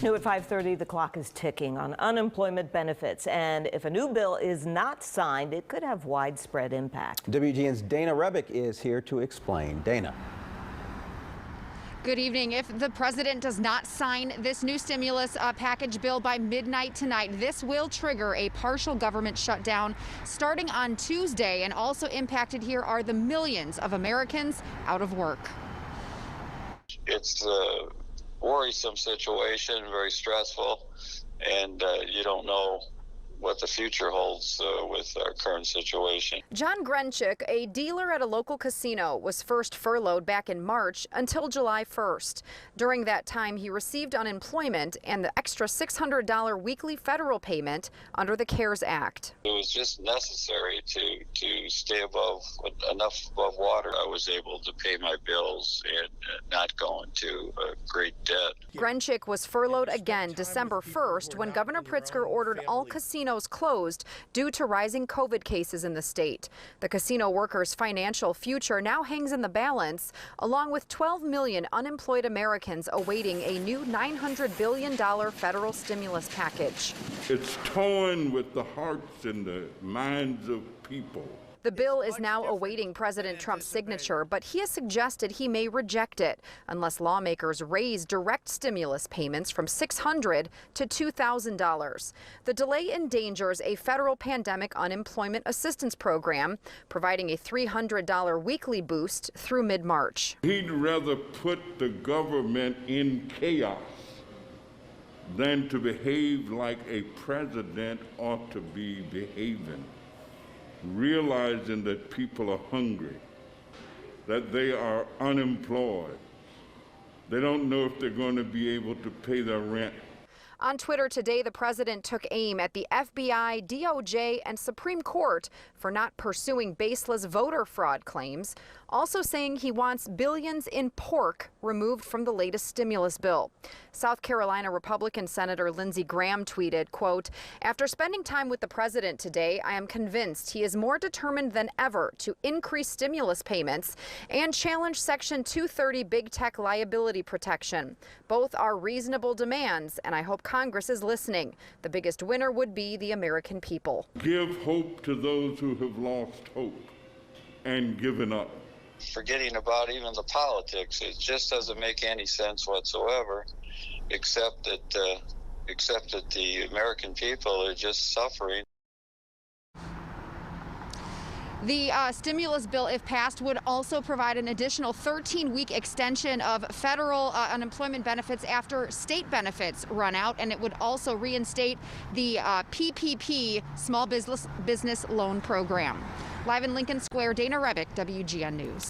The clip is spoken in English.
New at 5:30, the clock is ticking on unemployment benefits, and if a new bill is not signed, it could have widespread impact. WGN's Dana Rebick is here to explain. Dana. Good evening. If the president does not sign this new stimulus package bill by midnight tonight, this will trigger a partial government shutdown starting on Tuesday. And also impacted here are the millions of Americans out of work. It's a worrisome situation, very stressful, and you don't know what the future holds with our current situation. John Grenchik, a dealer at a local casino, was first furloughed back in March until July 1st. During that time, he received unemployment and the extra $600 weekly federal payment under the CARES Act. It was just necessary to stay enough above water. I was able to pay my bills and not go into great debt. Grenchik was furloughed again December 1st when Governor Pritzker ordered all casinos closed due to rising COVID cases in the state. The casino workers' financial future now hangs in the balance, along with 12 million unemployed Americans awaiting a new $900 billion federal stimulus package. It's toying with the hearts and the minds of people. The bill is now awaiting President Trump's signature, but he has suggested he may reject it unless lawmakers raise direct stimulus payments from $600 to $2,000. The delay endangers a federal pandemic unemployment assistance program, providing a $300 weekly boost through mid-March. He'd rather put the government in chaos than to behave like a president ought to be behaving. Realizing that people are hungry, that they are unemployed. They don't know if they're going to be able to pay their rent. On Twitter today, the president took aim at the FBI, DOJ, and Supreme Court for not pursuing baseless voter fraud claims, also saying he wants billions in pork removed from the latest stimulus bill. South Carolina Republican Senator Lindsey Graham tweeted, quote, "After spending time with the president today, I am convinced he is more determined than ever to increase stimulus payments and challenge Section 230 big tech liability protection. Both are reasonable demands, and I hope Congress is listening. The biggest winner would be the American people." Give hope to those who have lost hope and given up. Forgetting about even the politics, it just doesn't make any sense whatsoever, except that the American people are just suffering. The stimulus bill, if passed, would also provide an additional 13-week extension of federal unemployment benefits after state benefits run out, and it would also reinstate the PPP Small Business Loan Program. Live in Lincoln Square, Dana Rebick, WGN News.